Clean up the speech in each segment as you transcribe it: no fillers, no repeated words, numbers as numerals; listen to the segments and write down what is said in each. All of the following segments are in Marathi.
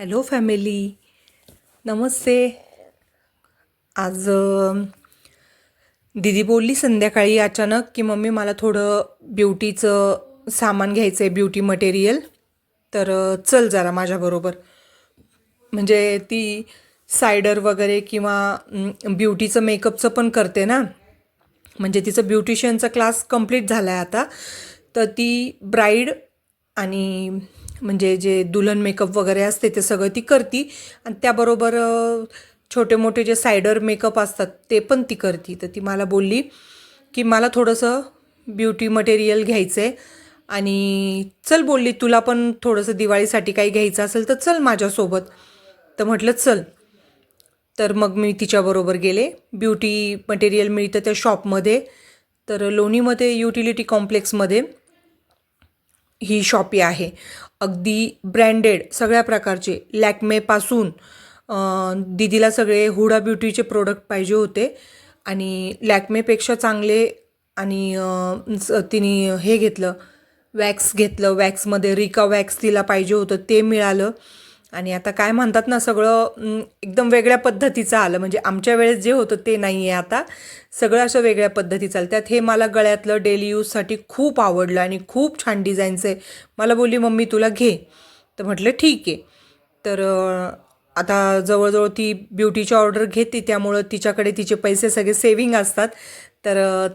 हॅलो फॅमिली, नमस्ते. आज दीदी बोलली संध्याकाळी अचानक की मम्मी मला थोडं ब्युटीचं सामान घ्यायचं आहे, ब्युटी मटेरियल. तर चल जरा माझ्याबरोबर. म्हणजे ती सायडर वगैरे किंवा ब्युटीचं मेकअपचं पण करते ना. म्हणजे तिचं ब्युटिशियनचा क्लास कंप्लीट झाला आहे आता. तर ती ब्राईड आणि म्हणजे जे दुल्हन मेकअप वगैरे असते ते सगळं ती करती. आणि त्याबरोबर छोटे मोठे जे सायडर मेकअप असतात ते पण ती करती. तर ती मला बोलली की मला थोडंसं ब्युटी मटेरियल घ्यायचं आहे आणि चल बोलली, तुला पण थोडंसं दिवाळीसाठी काही घ्यायचं असेल तर चल माझ्यासोबत. तर म्हटलं चल. तर मग मी तिच्याबरोबर गेले. ब्युटी मटेरियल मिळतं त्या शॉपमध्ये. तर लोणीमध्ये युटिलिटी कॉम्प्लेक्समध्ये ही शॉपी आहे. अगदी ब्रँडेड सगळ्या प्रकारचे लॅक्मेपासून दीदीला सगळे हुडा ब्युटीचे प्रोडक्ट पाहिजे होते आणि लॅक्मेपेक्षा चांगले. आणि तिने हे घेतलं, वॅक्स घेतलं. वॅक्समध्ये रिका वॅक्स तिला पाहिजे होतं ते मिळालं. आणि आता काय म्हणतात ना, सगळं एकदम वेगळ्या पद्धतीचं आलं. म्हणजे आमच्या वेळेस जे होतं ते नाही आहे आता. सगळं असं वेगळ्या पद्धतीचं आलं. त्यात हे मला गळ्यातलं डेली यूजसाठी खूप आवडलं आणि खूप छान डिझाईनचं आहे. मला बोलली मम्मी तुला घे. तर म्हटलं ठीक आहे. तर आता जवळजवळ ती ब्युटीची ऑर्डर घेते, त्यामुळं तिच्याकडे तिचे पैसे सगळे सेविंग असतात. तर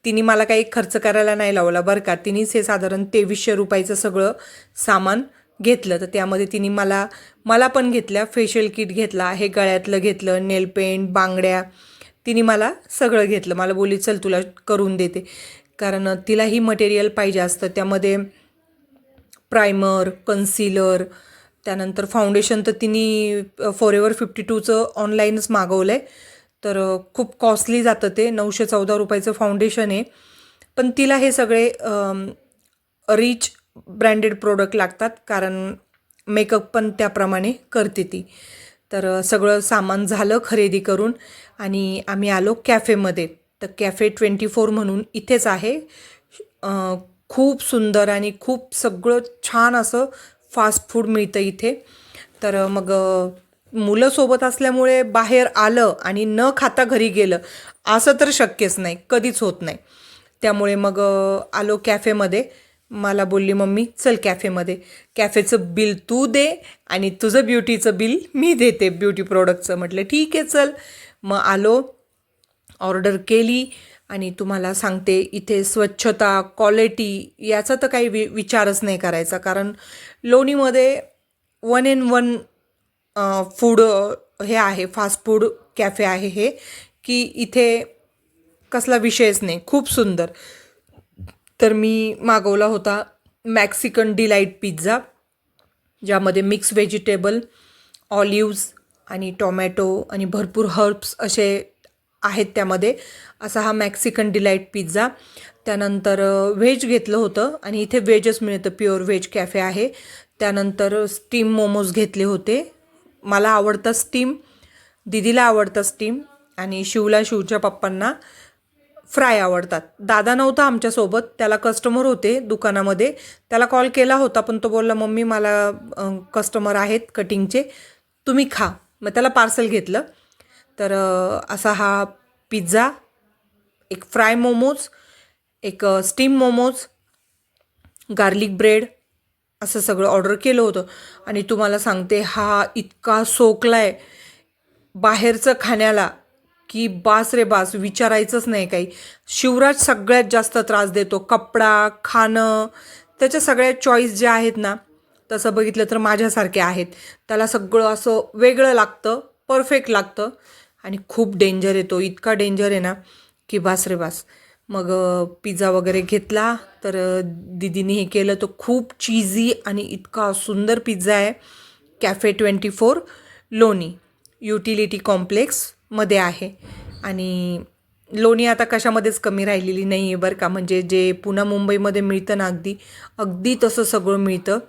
तिने मला काही खर्च करायला नाही लावला बरं का. तिनेच हे साधारण 2300 रुपयाचं सगळं सामान घेतलं. तर त्यामध्ये तिने मला पण घेतल्या. फेशियल किट घेतला आहे, गळ्यातलं घेतलं, नेल पेंट, बांगड्या. तिने मला सगळं घेतलं. मला बोलली चल तुला करून देते, कारण तिलाही मटेरियल पाहिजे असतं. त्यामध्ये प्रायमर, कन्सिलर, त्यानंतर फाउंडेशन तर तिने फॉरेवर 52चं ऑनलाईनच मागवलं आहे. तर खूप कॉस्टली जातं ते. 914 रुपयाचं फाउंडेशन आहे. पण तिला हे सगळे रिच ब्रँडेड प्रोडक्ट लागतात, कारण मेकअप पण त्याप्रमाणे करते ती. तर सगळं सामान झालं खरेदी करून आणि आम्ही आलो कॅफेमध्ये. तर कॅफे 24 म्हणून इथेच आहे. खूप सुंदर आणि खूप सगळं छान असं फास्ट फूड मिळतं इथे. तर मग मुलं सोबत असल्यामुळे बाहेर आलं आणि न खाता घरी गेलं असं तर शक्यच नाही, कधीच होत नाही. त्यामुळे मग आलो कॅफेमध्ये. मला बोलली मम्मी चल कॅफेमध्ये, कॅफेचं बिल तू दे आणि तुझं ब्युटीचं बिल मी देते, ब्युटी प्रोडक्टचं. म्हटलं ठीक आहे चल. मग आलो, ऑर्डर केली आणि तुम्हाला सांगते इथे स्वच्छता, क्वालिटी याचा तर काही विचारच नाही करायचा. कारण लोणीमध्ये 1 in 1 फूड हे आहे, फास्ट फूड कॅफे आहे हे, की इथे कसला विषयच नाही, खूप सुंदर. तर मी मागवला होता मॅक्सिकन डिलाईट पिझ्झा, ज्यामध्ये मिक्स व्हेजिटेबल, ऑलिव्ज आणि टोमॅटो आणि भरपूर हर्ब्स असे आहेत त्यामध्ये. असा हा मॅक्सिकन डिलाईट पिझ्झा. त्यानंतर व्हेज घेतलं होतं आणि इथे व्हेजच मिळतं, प्युअर व्हेज कॅफे आहे. त्यानंतर स्टीम मोमोज घेतले होते. मला आवडतं स्टीम, दीदीला आवडतं स्टीम आणि शिवच्या पप्पांना फ्राय आवडतात. दादा नव्हता आमच्यासोबत, त्याला कस्टमर होते दुकानामध्ये. त्याला कॉल केला होता पण तो बोलला मम्मी मला कस्टमर आहेत कटिंगचे, तुम्ही खा. मग त्याला पार्सल घेतलं. तर असा हा पिझ्झा, एक फ्राय मोमोज, एक स्टीम मोमोज, गार्लिक ब्रेड असं सगळं ऑर्डर केलं होतं. आणि तुम्हाला सांगते हा इतका सोकलाय बाहेरचं खाण्याला की बास रे बास, विचारायचंच नाही काही. शिवराज सगळ्यात जास्त त्रास देतो, कपडा, खाणं, त्याच्या सगळ्या चॉईस ज्या आहेत ना, तसं बघितलं तर माझ्यासारखे आहेत. त्याला सगळं असं वेगळं लागतं, परफेक्ट लागतं आणि खूप डेंजर आहे तो. इतका डेंजर आहे ना की बास रे बास. मग पिझ्झा वगैरे घेतला. तर दीदीने हे केलं. तर खूप चीझी आणि इतका सुंदर पिझ्झा आहे. कॅफे 24 लोणी युटिलिटी कॉम्प्लेक्समध्ये आहे. आणि लोणी आता कशामध्येच कमी राहिलेली नाही आहे बरं का. म्हणजे जे पुणे मुंबईमध्ये मिळतं ना, अगदी अगदी तसं सगळं मिळतं.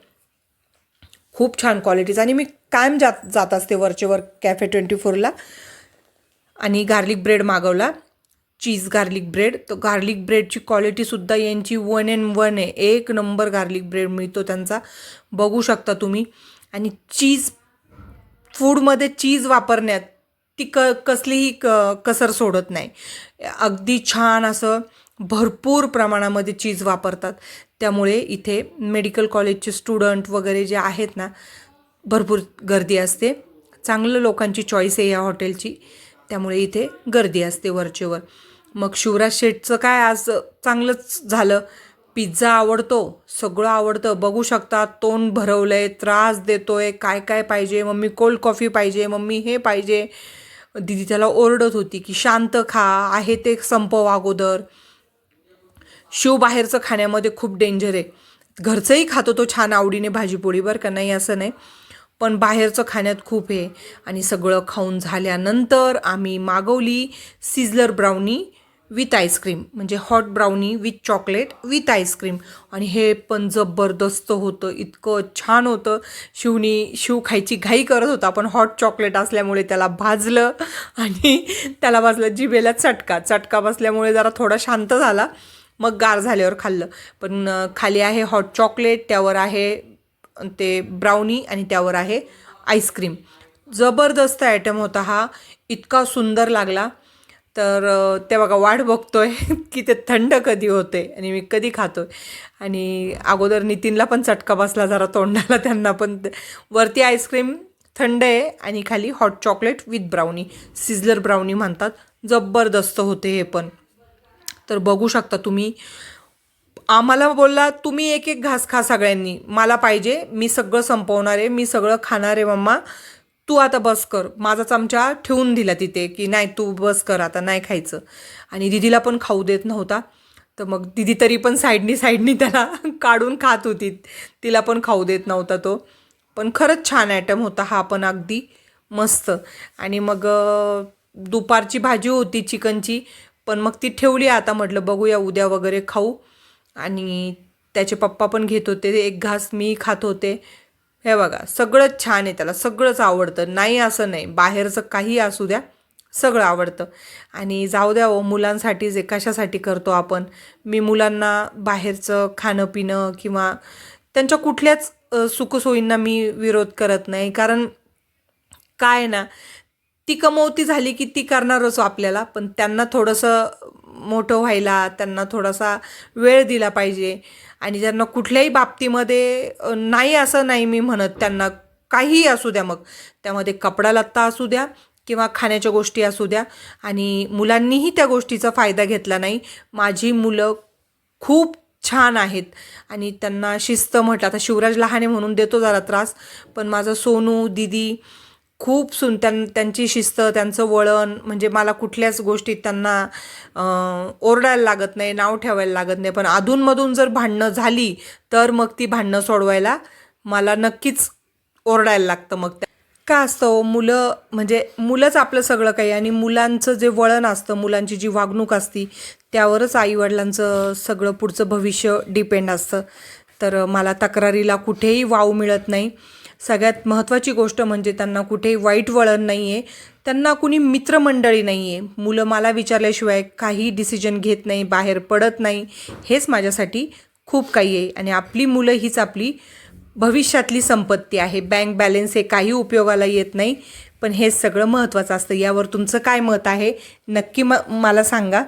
खूप छान क्वालिटीज. आणि मी कायम जात असते वरचेवर कॅफे 24ला. आणि गार्लिक ब्रेड मागवला, चीज गार्लिक ब्रेड. तो गार्लिक ब्रेडची क्वालिटीसुद्धा यांची 1 in 1 आहे. एक नंबर गार्लिक ब्रेड मिळतो त्यांचा, बघू शकता तुम्ही. आणि चीज फूडमध्ये चीज वापरण्यात ती कसलीही कसर सोडत नाही. अगदी छान असं भरपूर प्रमाणामध्ये चीज वापरतात. त्यामुळे इथे मेडिकल कॉलेजचे स्टुडंट वगैरे जे आहेत ना, भरपूर गर्दी असते. चांगलं लोकांची चॉईस आहे या हॉटेलची, त्यामुळे इथे गर्दी असते वरचेवर. मग शिवराज शेठचं काय आज चांगलंच झालं. पिझ्झा आवडतो, सगळं आवडतं. बघू शकता तोंड भरवलंय, त्रास देतोय, काय काय पाहिजे, मम्मी कोल्ड कॉफी पाहिजे, मम्मी हे पाहिजे. दीदी त्याला ओरडत होती की शांत खा, आहे ते संपव अगोदर. शिव बाहेरचं खाण्यामध्ये खूप डेंजर आहे. घरचंही खातो तो छान आवडीने भाजीपोळी, बरं का, नाही असं नाही, पण बाहेरचं खाण्यात खूप आहे. आणि सगळं खाऊन झाल्यानंतर आम्ही मागवली सिझलर ब्राउनी विथ आईस्क्रीम, म्हणजे hot brownie with chocolate with ice cream. आणि हे पण जबरदस्त होतं, इतकं छान होतं. शिव खायची घाई करत होता, पण हॉट चॉकलेट असल्यामुळे त्याला भाजलं आणि त्याला भाजलं जिभेला चटका बसल्यामुळे जरा थोडा शांत झाला. मग गार झाल्यावर खाल्लं. पण खाली आहे हॉट चॉकलेट, त्यावर आहे ते ब्राउनी आणि त्यावर आहे आईस्क्रीम. जबरदस्त आयटम होता हा, इतका सुंदर लागला. तर ते बघा वाट बघतोय की ते थंड कधी होते आणि मी कधी खातोय. आणि अगोदर नितीनला पण चटका बसला जरा तोंडाला, त्यांना पण. वरती आईस्क्रीम थंड आहे आणि खाली hot chocolate with brownie, sizzler brownie म्हणतात. जबरदस्त होते हे पण. तर बघू शकता तुम्ही. आम्हाला बोलला तुम्ही एक एक घास खा सगळ्यांनी, मला पाहिजे, मी सगळं संपवणार आहे, मी सगळं खाणार आहे मम्मा, तू आता बस कर. माझा चमचा ठेवून दिला तिथे की नाही तू बस कर, आता नाही खायचं. आणि दिदीला पण खाऊ देत नव्हता. तर मग दिदी तरी पण साईडनी त्याला काढून खात होती, तिला पण खाऊ देत नव्हता तो. पण खरंच छान आयटम होता हा पण, अगदी मस्त. आणि मग दुपारची भाजी होती चिकनची, पण मग ती ठेवली. आता म्हटलं बघूया उद्या वगैरे खाऊ. आणि त्याचे पप्पा पण घेत होते, एक घास मी खात होते. हे बघा सगळंच छान आहे, त्याला सगळंच आवडतं, नाही असं नाही, बाहेरचं काही असू द्या सगळं आवडतं. आणि जाऊ द्या मुलांसाठीच आहे, कशासाठी करतो आपण. मी मुलांना बाहेरचं खाणं पिणं किंवा त्यांच्या कुठल्याच सुखसोयींना मी विरोध करत नाही. कारण काय ना, ती कमवती झाली की ती करणारच आपल्याला, पण त्यांना थोडंसं मोठं व्हायला त्यांना थोडासा वेळ दिला पाहिजे. आणि त्यांना कुठल्याही बाबतीमध्ये नाही असं नाही मी म्हणत, त्यांना काहीही असू द्या, मग त्यामध्ये कपडा लत्ता असू द्या किंवा खाण्याच्या गोष्टी असू द्या. आणि मुलांनीही त्या गोष्टीचा फायदा घेतला नाही. माझी मुलं खूप छान आहेत आणि त्यांना शिस्त म्हटलं, आता शिवराज लहान आहे म्हणून देतो जरा त्रास, पण माझं सोनू दीदी खूप त्यांची शिस्त, त्यांचं वळण, म्हणजे मला कुठल्याच गोष्टीत त्यांना ओरडायला लागत नाही, नाव ठेवायला लागत नाही. पण अधूनमधून जर भांडणं झाली तर मग ती भांडणं सोडवायला मला नक्कीच ओरडायला लागतं. मग का असतं मुलं म्हणजे मुलंच आपलं सगळं काही. आणि मुलांचं जे वळण असतं, मुलांची जी वागणूक असती, त्यावरच आईवडिलांचं सगळं पुढचं भविष्य डिपेंड असतं. तर मला तक्रारीला कुठेही वाव मिळत नाही. सगळ्यात महत्त्वाची गोष्ट म्हणजे त्यांना कुठेही वाईट वळण नाही आहे, त्यांना कुणी मित्रमंडळी नाही आहे. मुलं मला विचारल्याशिवाय काही डिसिजन घेत नाही, बाहेर पडत नाही. हेच माझ्यासाठी खूप काही आहे. आणि आपली मुलं हीच आपली भविष्यातली संपत्ती आहे. बँक बॅलन्स हे काही उपयोगाला येत नाही, पण हेच सगळं महत्त्वाचं असतं. यावर तुमचं काय मत आहे नक्की मला सांगा.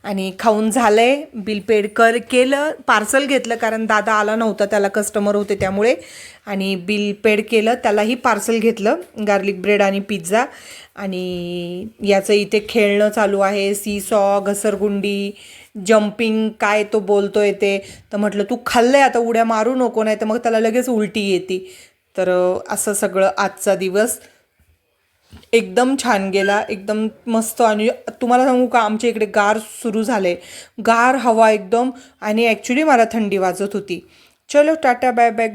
आणि खाऊन झालं आहे, बिल पेड केलं, पार्सल घेतलं कारण दादा आला नव्हता, त्याला कस्टमर होते त्यामुळे. आणि बिल पेड केलं, त्यालाही पार्सल घेतलं, गार्लिक ब्रेड आणि पिझ्झा. आणि याचं इथे खेळणं चालू आहे, सीसॉ, घसरगुंडी, जम्पिंग, काय तो बोलतोय ते. तर म्हटलं तू खाल्लंय आता उड्या मारू नको, नाही तर मग त्याला लगेच उलटी येते. तर असं सगळं आजचा दिवस एकदम छान गेला, एकदम मस्त. आणि तुम्हाला सांगू का, आमच्या इकडे गार सुरू झाले, गार हवा एकदम. आणि ॲक्च्युली मला थंडी वाजत होती. चलो टाटा बाय बाय.